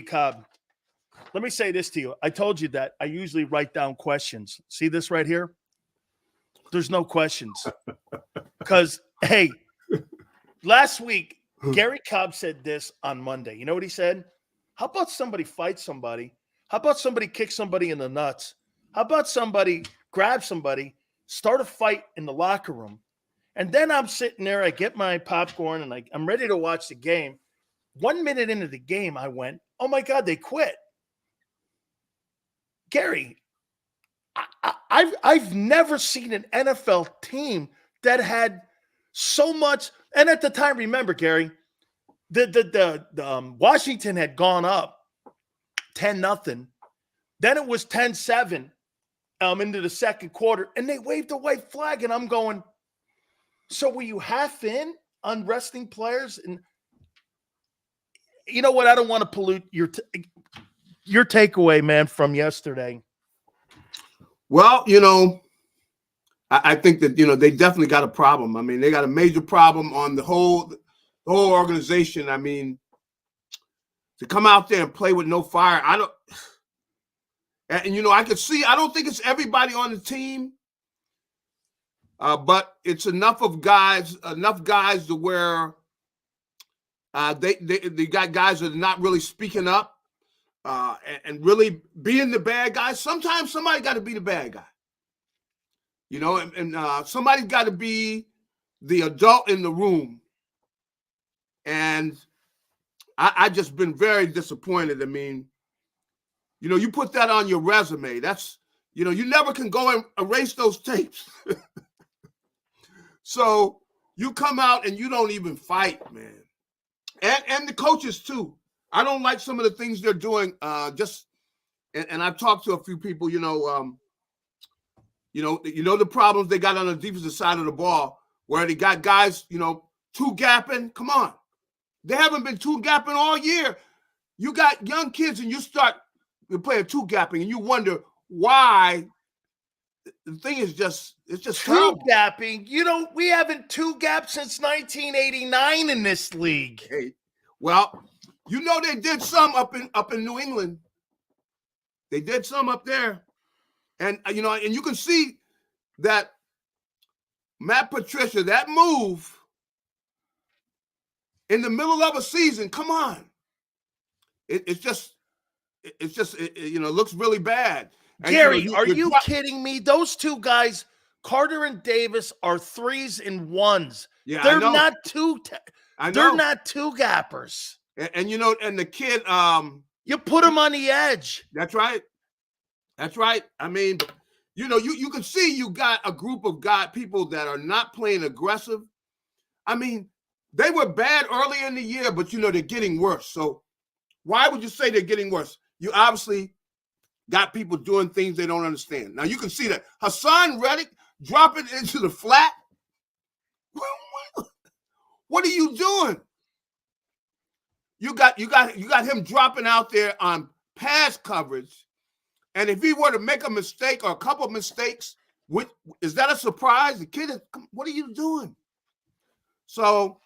Cobb, let me say this to you. I told you that I usually write down questions. See this right here? There's no questions. Because, hey, last week, Garry Cobb said this on Monday. You know what he said? How about somebody fight somebody? How about somebody kick somebody in the nuts? How about somebody grab somebody, start a fight in the locker room? And then I'm sitting there, I get my popcorn, and I'm ready to watch the game. 1 minute into the game, I went, oh, my God, they quit. Garry, I've never seen an NFL team that had so much. And at the time, remember, Garry, the Washington had gone up 10-0. Then it was 10-7 into the second quarter, and they waved a white flag, and I'm going, so were you half in on resting players? And you know what? I don't want to pollute your takeaway, man, from yesterday. Well, I think that, they definitely got a problem. I mean, they got a major problem on the whole organization. I mean, to come out there and play with no fire, I could see, I don't think it's everybody on the team, but it's enough guys to where they got guys that are not really speaking up and really being the bad guys. Sometimes somebody got to be the bad guy, and somebody's got to be the adult in the room. And I just been very disappointed. I mean, you put that on your resume. That's, you never can go and erase those tapes. So you come out and you don't even fight, man. And the coaches too. I don't like some of the things they're doing. And I've talked to a few people, the problems they got on the defensive side of the ball, where they got guys, two-gapping. Come on. They haven't been two-gapping all year. You got young kids and you start playing two-gapping and you wonder why. The thing is it's just two-gapping. We haven't two-gapped since 1989 in this league. Hey, well, they did some up in New England. They did some up there. And, and you can see that Matt Patricia, that move in the middle of a season, come on. It looks really bad. And, Garry, are you kidding me? Those two guys, Carter and Davis, are 3s and 1s. Yeah, they're not they're not two-gappers. And and the kid, you put him on the edge. That's right. That's right. I mean, you can see you got a group of people that are not playing aggressive. I mean, they were bad early in the year, but they're getting worse. So why would you say they're getting worse? You obviously got people doing things they don't understand. Now you can see that Hassan Reddick dropping into the flat. What are you doing? You got him dropping out there on pass coverage, and if he were to make a mistake or a couple of mistakes, is that a surprise? The kid is, what are you doing? So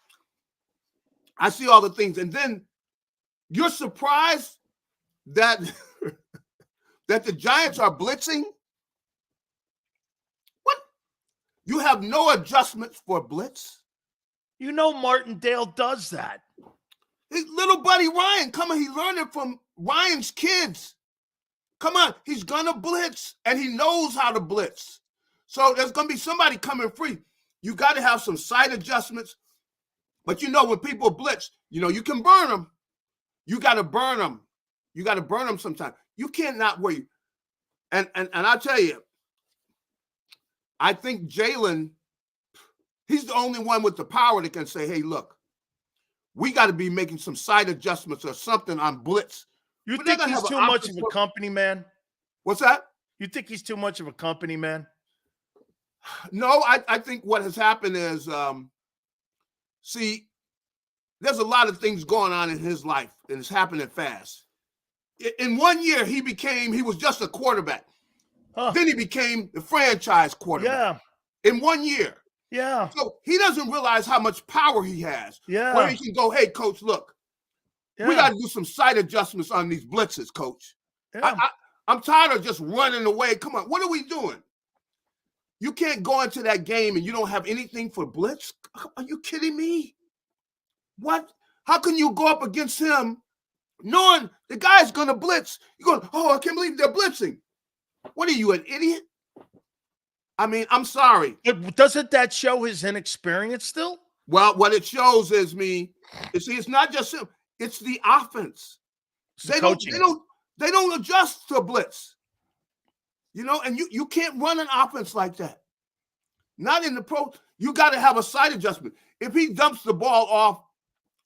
I see all the things, and then you're surprised that that the Giants are blitzing. What? You have no adjustments for blitz? Martindale does that. His little buddy Ryan, come on, he learned it from Ryan's kids. Come on, he's gonna blitz, and he knows how to blitz. So there's gonna be somebody coming free. You got to have some side adjustments. But when people blitz, you can burn them. You got to burn them. You got to burn them sometime. You can't not wait. And I'll tell you, I think Jalen, he's the only one with the power that can say, hey, look, we got to be making some side adjustments or something on blitz. You think he's too much of a company man? What's that? You think he's too much of a company man? No, I think what has happened is, see, there's a lot of things going on in his life, and it's happening fast. In 1 year, he was just a quarterback. Huh. Then he became the franchise quarterback. Yeah. In 1 year. Yeah. So he doesn't realize how much power he has. Yeah. Where he can go, hey, coach, look, We got to do some sight adjustments on these blitzes, Coach. Yeah. I'm tired of just running away. Come on, what are we doing? You can't go into that game and you don't have anything for blitz? Are you kidding me? What? How can you go up against him knowing the guy's going to blitz? You're going, oh, I can't believe they're blitzing. What are you, an idiot? I mean, I'm sorry. But doesn't that show his inexperience still? Well, what it shows is it's not just him. It's the offense. They don't adjust to blitz. You know, and you can't run an offense like that. Not in the pro. You got to have a side adjustment. If he dumps the ball off,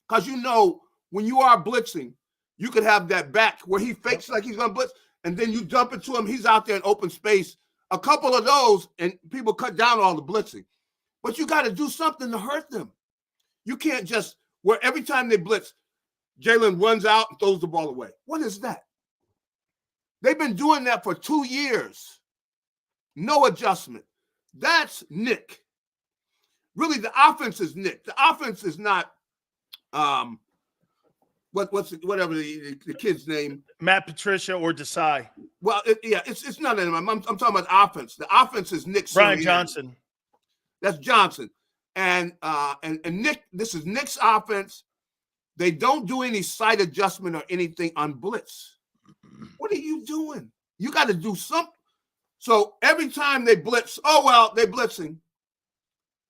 because you know when you are blitzing, you could have that back where he fakes like he's going to blitz, and then you dump it to him. He's out there in open space. A couple of those, and people cut down all the blitzing. But you got to do something to hurt them. You can't just, where every time they blitz, Jalen runs out and throws the ball away. What is that? They've been doing that for 2 years. No adjustment. That's Nick. Really, the offense is Nick. The offense is not whatever the kid's name. Matt Patricia or Desai. Well, it's none of them. I'm talking about the offense. The offense is Nick. Brian Sirianni. Johnson. That's Johnson. And Nick, this is Nick's offense. They don't do any side adjustment or anything on blitz. What are you doing? You got to do something. So every time they blitz, oh, well, they're blitzing.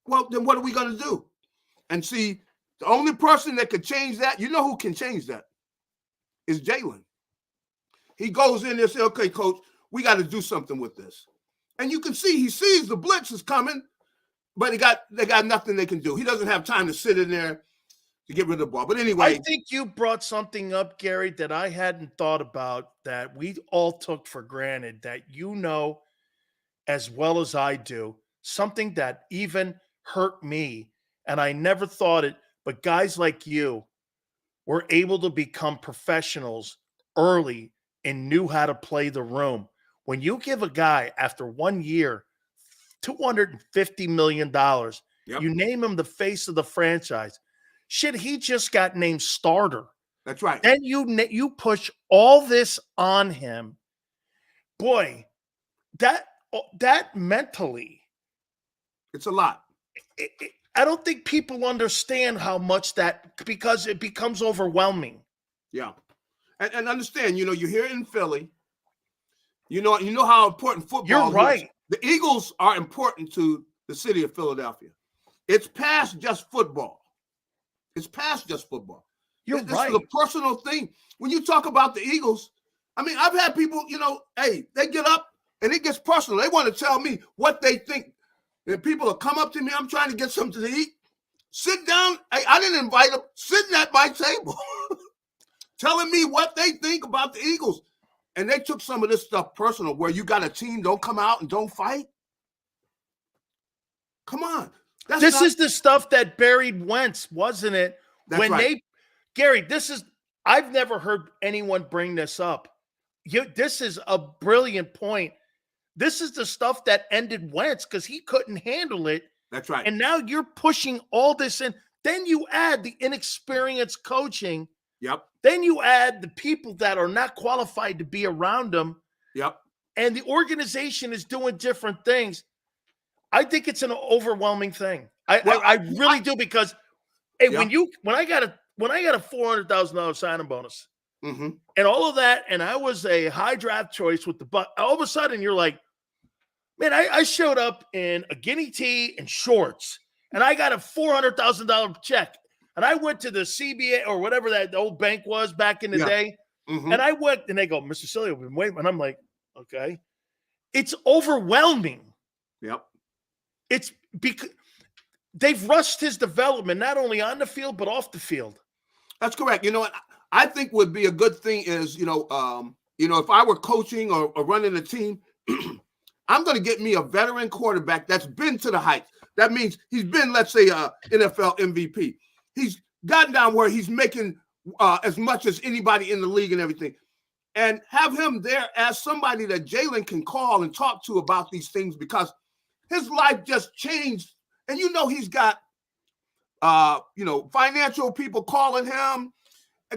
Well, then what are we going to do? And see, the only person that could change that, you know who can change that, is Jalen. He goes in there and says, okay, coach, we got to do something with this. And you can see, he sees the blitz is coming, but they got nothing they can do. He doesn't have time to sit in there to get rid of the ball. But anyway. I think you brought something up, Gary, that I hadn't thought about, that we all took for granted, that you know as well as I do, something that even hurt me, and I never thought it, but guys like you were able to become professionals early and knew how to play the room. When you give a guy, after 1 year, $250 million, Yep. You name him the face of the franchise. Shit, he just got named starter. That's right. Then you push all this on him. Boy, that mentally, it's a lot. I don't think people understand how much that, because it becomes overwhelming. Yeah. And understand, you know, you're here in Philly. You know how important football You're right. is. The Eagles are important to the city of Philadelphia. It's past just football. It's past just football. You're right. This is a personal thing. When you talk about the Eagles, I mean, I've had people, you know, hey, they get up and it gets personal. They want to tell me what they think. And people will come up to me, I'm trying to get something to eat. Sit down. Hey, I didn't invite them. Sitting at my table. Telling me what they think about the Eagles. And they took some of this stuff personal, where you got a team, don't come out and don't fight. Come on. This is the stuff that buried Wentz, wasn't it? That's when right. Gary, I've never heard anyone bring this up. This is a brilliant point. This is the stuff that ended Wentz because he couldn't handle it. That's right. And now you're pushing all this in. Then you add the inexperienced coaching. Yep. Then you add the people that are not qualified to be around them. Yep. And the organization is doing different things. I think it's an overwhelming thing. I really do, because hey, yep. when I got a $400,000 signing bonus, mm-hmm. and all of that, and I was a high draft choice with the Bucs, all of a sudden you're like, man, I showed up in a guinea tee and shorts, and I got a $400,000 check. And I went to the CBA or whatever that old bank was back in the day. Mm-hmm. And I went, and they go, Mr. Sileo, we've been waiting. And I'm like, okay. It's overwhelming. Yep. It's because they've rushed his development, not only on the field, but off the field. That's correct. You know what I think would be a good thing is, if I were coaching or running a team, I'm going to get me a veteran quarterback that's been to the heights. That means he's been, let's say, NFL MVP. He's gotten down where he's making as much as anybody in the league and everything. And have him there as somebody that Jalen can call and talk to about these things, because his life just changed. And he's got, financial people calling him.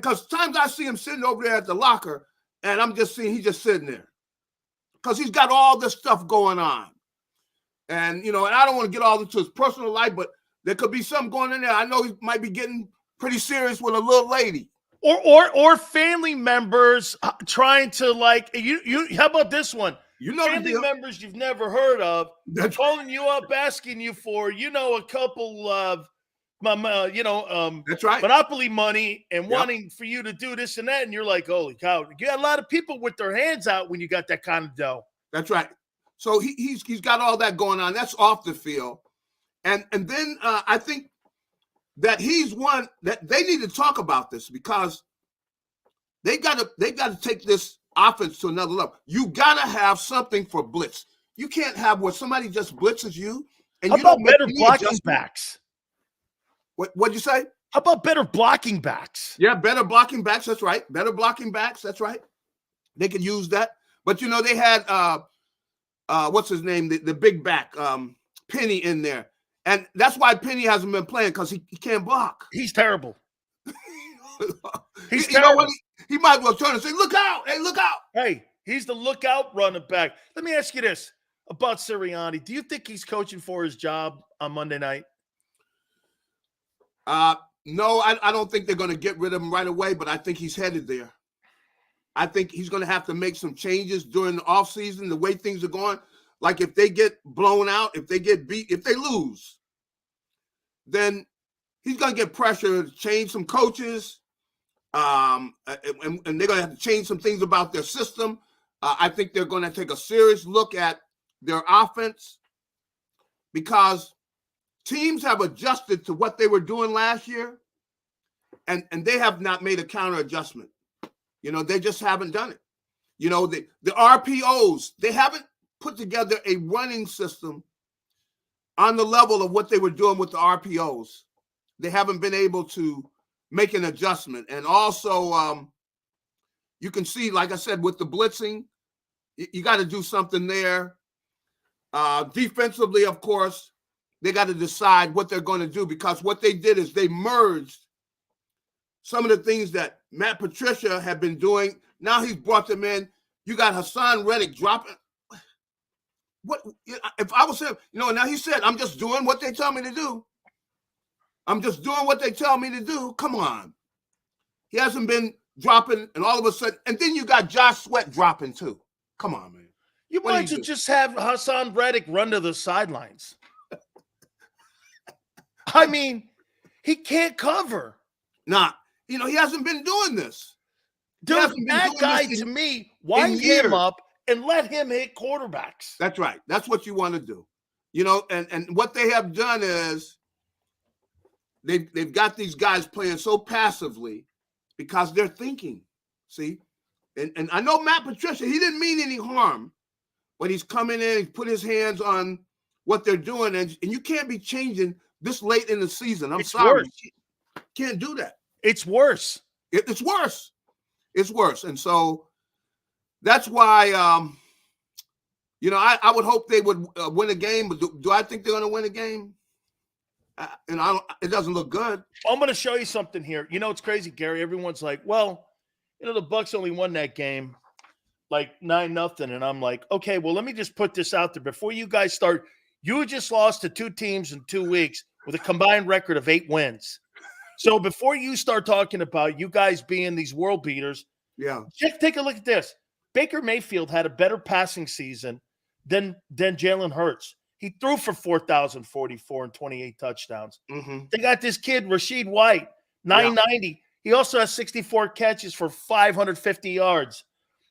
because times I see him sitting over there at the locker, and I'm just seeing he's just sitting there because he's got all this stuff going on. And, you know, and I don't want to get all into his personal life, but there could be something going in there. I know he might be getting pretty serious with a little lady. Or family members trying to, like, you. How about this one? You know, family members you've never heard of, that's calling you up, asking you for, you know, a couple of, that's right, Monopoly money and wanting for you to do this and that, and you're like, holy cow! You got a lot of people with their hands out when you got that kind of dough. That's right. So he's got all that going on. That's off the field, and then I think that he's one that they need to talk about this because they got to take this offense to another level. You got to have something for blitz. You can't have where somebody just blitzes you and How you about don't make better any blocking adjustment. backs? What'd you say? How about better blocking backs? Yeah, better blocking backs. That's right. Better blocking backs. That's right. They could use that. But you know, they had what's his name? The big back, Penny in there. And that's why Penny hasn't been playing because he can't block. He's terrible. He's you terrible. know what? He might as well turn and say, look out. Hey, look out. Hey, he's the lookout running back. Let me ask you this about Sirianni. Do you think he's coaching for his job on Monday night? No, I don't think they're going to get rid of him right away, but I think he's headed there. I think he's going to have to make some changes during the offseason, the way things are going. Like if they get blown out, if they get beat, if they lose, then he's going to get pressure to change some coaches, and they're going to have to change some things about their system. I think they're going to take a serious look at their offense because teams have adjusted to what they were doing last year, and they have not made a counter adjustment. You know, they just haven't done it. You know, the RPOs, they haven't put together a running system on the level of what they were doing with the RPOs. They haven't been able to make an adjustment. And also, you can see, like I said, with the blitzing, you got to do something there. Defensively, of course, they got to decide what they're going to do because what they did is they merged some of the things that Matt Patricia had been doing. Now he's brought them in. You got Hassan Reddick dropping. What if I was him? You know, now he said, I'm just doing what they tell me to do. I'm just doing what they tell me to do. Come on. He hasn't been dropping, and all of a sudden, and then you got Josh Sweat dropping too. Come on, man. You might as well just have Hassan Reddick run to the sidelines. I mean, he can't cover. Nah, you know, he hasn't been doing this. Dude, that guy, to me, wind him up and let him hit quarterbacks. That's right. That's what you want to do. You know, and what they have done is they've got these guys playing so passively because they're thinking, see? And I know Matt Patricia, he didn't mean any harm, but he's coming in, he's put his hands on what they're doing, and you can't be changing this late in the season. I'm sorry. Worse. Can't do that. It's worse. It's worse. It's worse. And so that's why, you know, I would hope they would win a game, but do I think they're going to win a game? And it doesn't look good. I'm going to show you something here. You know, it's crazy, Gary. Everyone's like, well, you know, the Bucs only won that game like 9-0. And I'm like, okay, well, let me just put this out there. Before you guys start, you just lost to 2 teams in 2 weeks with a combined record of 8 wins. So before you start talking about you guys being these world beaters, just take a look at this. Baker Mayfield had a better passing season than Jalen Hurts. He threw for 4,044 and 28 touchdowns. Mm-hmm. They got this kid, Rashid White, 990. Yeah. He also has 64 catches for 550 yards.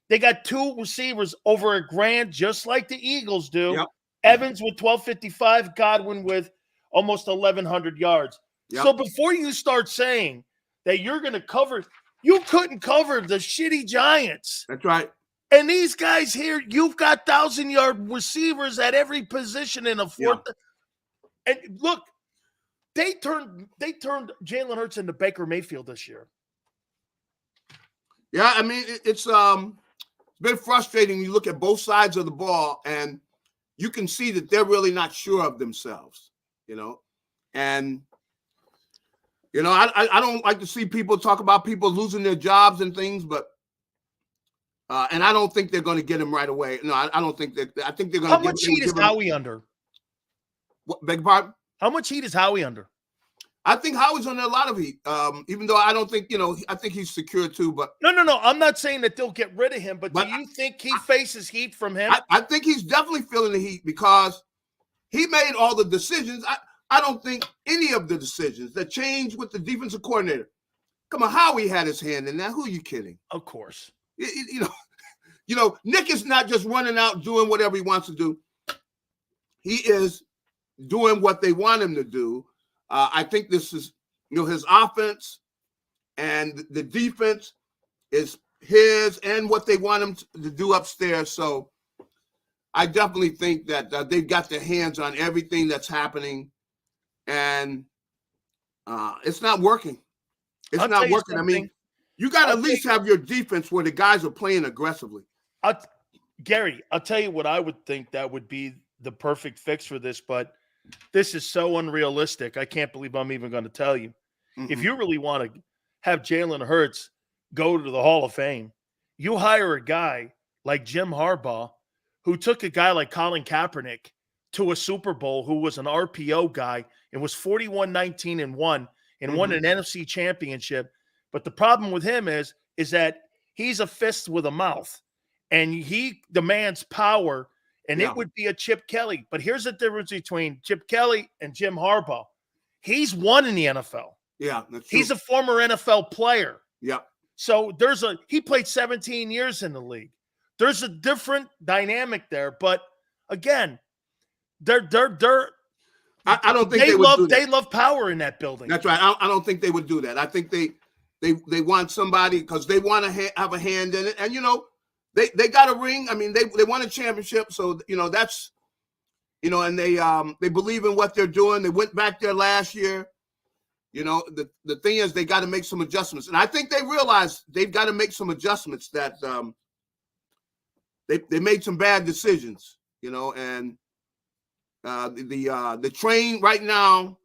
They got 2 receivers over $1,000, just like the Eagles do. Yep. Evans with 1,255, Godwin with almost 1,100 yards. Yep. So before you start saying that you're going to cover, you couldn't cover the shitty Giants. That's right. And these guys here, you've got 1,000-yard receivers at every position in a fourth. Yeah. And look, they turned Jalen Hurts into Baker Mayfield this year. Yeah, I mean, it's been frustrating. You look at both sides of the ball, and you can see that they're really not sure of themselves, you know. And You know, I don't like to see people talk about people losing their jobs and things, but and I don't think they're going to get him right away. No, I don't think that. I think they're going to. How much heat is Howie under? What, beg your pardon? How much heat is Howie under? I think Howie's under a lot of heat. Even though I don't think, you know, I think he's secure too. But no. I'm not saying that they'll get rid of him. But do you think he faces heat from him? I think he's definitely feeling the heat because he made all the decisions. I don't think any of the decisions that changed with the defensive coordinator. Come on, Howie had his hand in that. Who are you kidding? Of course. You know, Nick is not just running out doing whatever he wants to do. He is doing what they want him to do. I think this is, you know, his offense and the defense is his and what they want him to do upstairs. So I definitely think that they've got their hands on everything that's happening, and it's not working. It's not working. I mean, you got to at least have your defense where the guys are playing aggressively. Gary, I'll tell you what I would think that would be the perfect fix for this, but this is so unrealistic. I can't believe I'm even going to tell you. Mm-hmm. If you really want to have Jalen Hurts go to the Hall of Fame, you hire a guy like Jim Harbaugh, who took a guy like Colin Kaepernick to a Super Bowl, who was an RPO guy and was 41-19-1 and won an NFC championship. But the problem with him is that he's a fist with a mouth, and he demands power. And it would be a Chip Kelly. But here's the difference between Chip Kelly and Jim Harbaugh. He's won in the NFL. Yeah, that's true. He's a former NFL player. Yeah. So he played 17 years in the league. There's a different dynamic there. But again, I don't think they would do that. They love power in that building. That's right. I don't think they would do that. I think they want somebody because they want to have a hand in it. And, you know, They got a ring. I mean, they won a championship, so you know that's, you know, and they believe in what they're doing. They went back there last year. You know, the thing is they got to make some adjustments, and I think they realize they've got to make some adjustments. That they made some bad decisions. You know, and the train right now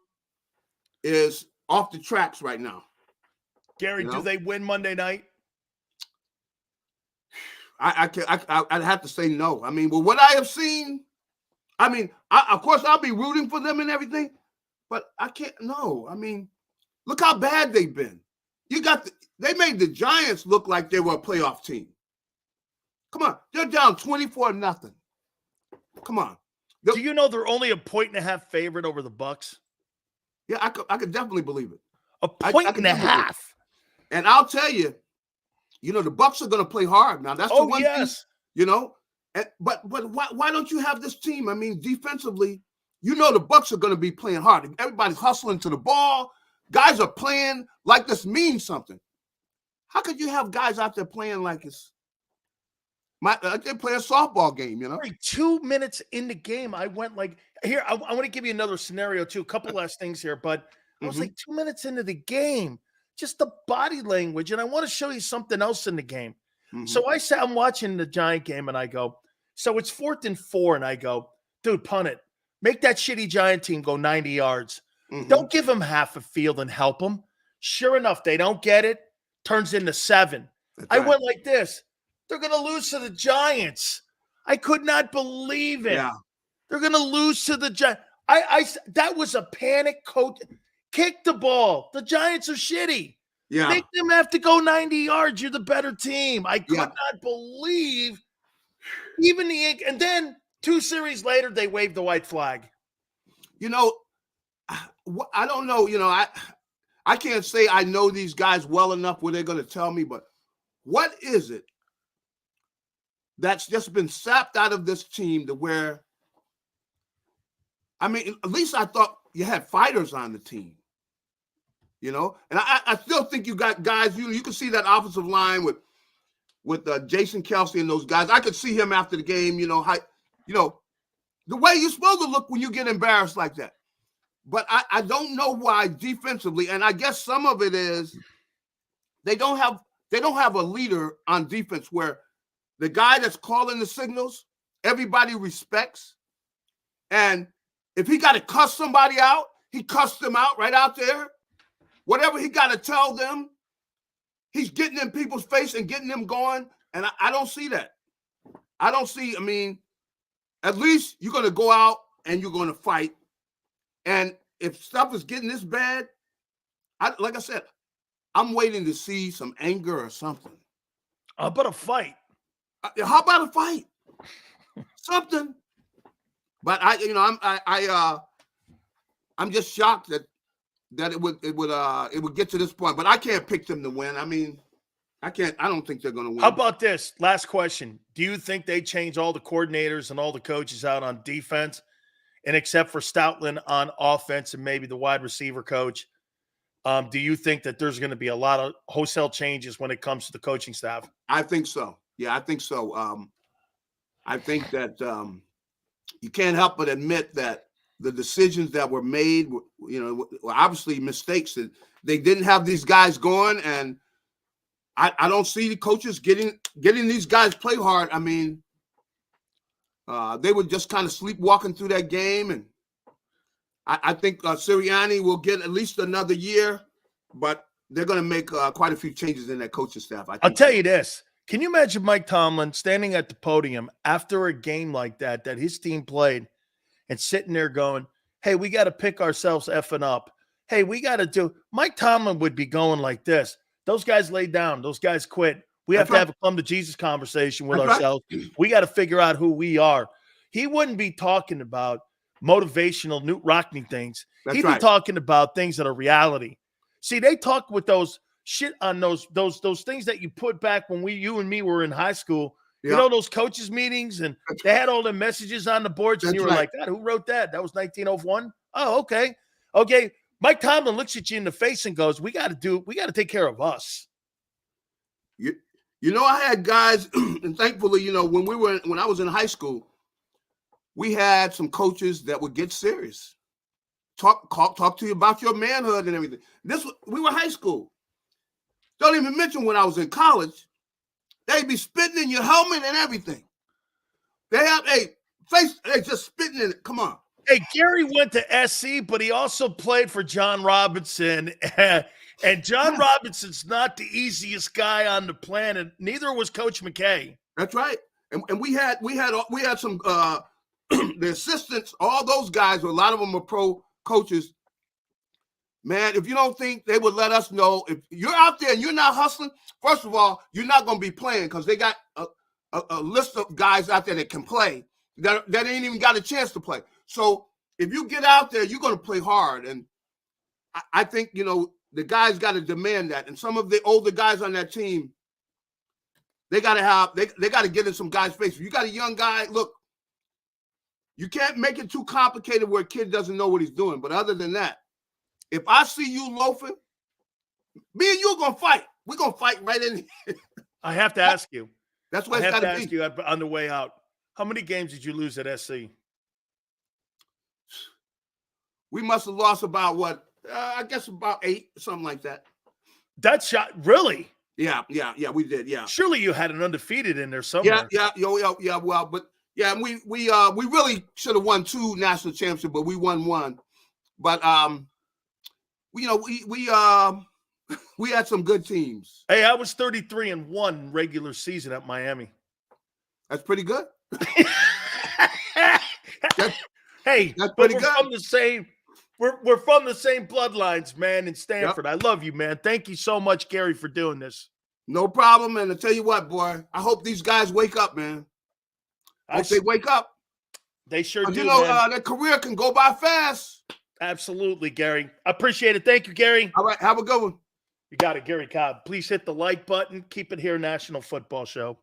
is off the tracks right now. Gary, do they win Monday night? I'd have to say no. I mean, with what I have seen, I mean, of course, I'll be rooting for them and everything, but I can't. No, I mean, look how bad they've been. They made the Giants look like they were a playoff team. Come on, they're down 24-0. Come on. Do you know they're only a 1.5 favorite over the Bucks? Yeah, I could definitely believe it. A 1.5. And I'll tell you. You know, the Bucks are going to play hard now. That's the one thing, you know. But why don't you have this team? I mean, defensively, you know the Bucks are going to be playing hard. Everybody's hustling to the ball. Guys are playing like this means something. How could you have guys out there playing like they play a softball game, you know? 2 minutes in the game, I went like, here, I want to give you another scenario too. A couple last things here, but I was like 2 minutes into the game. Just the body language. And I want to show you something else in the game. So I'm watching the Giant game and I go, so it's 4th and 4. And I go, dude, punt it. Make that shitty Giant team go 90 yards. Don't give them half a field and help them. Sure enough, they don't get it. Turns into 7. I went like this. They're going to lose to the Giants. I could not believe it. Yeah. They're going to lose to the Giants. That was a panic coach. Kick the ball. The Giants are shitty. Yeah. Make them have to go 90 yards. You're the better team. I could not believe even and then 2 series later, they waved the white flag. You know, I don't know. You know, I can't say I know these guys well enough where they're going to tell me, but what is it that's just been sapped out of this team to where, I mean, at least I thought you had fighters on the team. You know, and I still think you got guys. You can see that offensive line with Jason Kelce and those guys. I could see him after the game. You know, the way you're supposed to look when you get embarrassed like that. But I don't know why defensively, and I guess some of it is they don't have a leader on defense where the guy that's calling the signals everybody respects, and if he got to cuss somebody out, he cussed them out right out there. whatever he got to tell them, he's getting in people's face and getting them going. And I don't see that. I mean, at least you're going to go out and you're going to fight. And if stuff is getting this bad, like I said, I'm waiting to see some anger or something. How about a fight? How about a fight? Something. But I'm just shocked that it would get to this point. But I can't pick them to win. I mean, I don't think they're going to win. How about this? Last question. Do you think they change all the coordinators and all the coaches out on defense, and except for Stoutland on offense and maybe the wide receiver coach? Do you think that there's going to be a lot of wholesale changes when it comes to the coaching staff? I think so. Yeah, I think so. I think that you can't help but admit that the decisions that were made, were obviously mistakes. That they didn't have these guys going, and I don't see the coaches getting these guys play hard. I mean, they were just kind of sleepwalking through that game, and I think Sirianni will get at least another year, but they're going to make quite a few changes in that coaching staff. I'll tell you this. Can you imagine Mike Tomlin standing at the podium after a game like that his team played and sitting there going, hey, we got to pick ourselves effing up. Hey, we got to do – Mike Tomlin would be going like this. Those guys laid down. Those guys quit. We have to have a come-to-Jesus conversation with ourselves. We got to figure out who we are. He wouldn't be talking about motivational Newt Rockney things. He'd be talking about things that are reality. See, they talk with those shit on those things that you put back when you and me were in high school. You know, those coaches meetings, and they had all the messages on the boards, and you were like, God, who wrote that? That was 1901? Oh, okay. Okay. Mike Tomlin looks at you in the face and goes, we got to take care of us. I had guys, and thankfully, when I was in high school, we had some coaches that would get serious. Talk to you about your manhood and everything. We were high school. Don't even mention when I was in college, they'd be spitting in your helmet and everything. They just spitting in it. Come on. Hey, Garry went to SC, but he also played for John Robinson. And John Robinson's not the easiest guy on the planet. Neither was Coach McKay. That's right. And we had some the assistants, all those guys, a lot of them are pro coaches. Man, if you don't think they would let us know, if you're out there and you're not hustling, first of all, you're not going to be playing because they got a list of guys out there that can play that ain't even got a chance to play. So if you get out there, you're going to play hard. And I think, the guys got to demand that. And some of the older guys on that team, they got to get in some guys' face. If you got a young guy, look, you can't make it too complicated where a kid doesn't know what he's doing. But other than that, if I see you loafing, me and you are going to fight. We're going to fight right in here. I have to ask you. That's what it's got to be. I have to ask you on the way out. How many games did you lose at SC? We must have lost about I guess about 8, something like that. That shot, really? Yeah, we did. Yeah. Surely you had an undefeated in there somewhere. Yeah. Well, but yeah, we really should have won 2 national championships, but we won 1. But we had some good teams. Hey, I was 33-1 regular season at Miami. That's pretty good. That's pretty good. From the same. We're from the same bloodlines, man, in Stanford. Yep. I love you, man. Thank you so much, Garry, for doing this. No problem, and I tell you what, boy, I hope these guys wake up, man. I hope they wake up. They sure do, man. Their career can go by fast. Absolutely, Garry. I appreciate it. Thank you, Garry. All right, have a good one. You got it, Garry Cobb. Please hit the like button. Keep it here, National Football Show.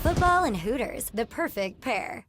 Football and Hooters, the perfect pair.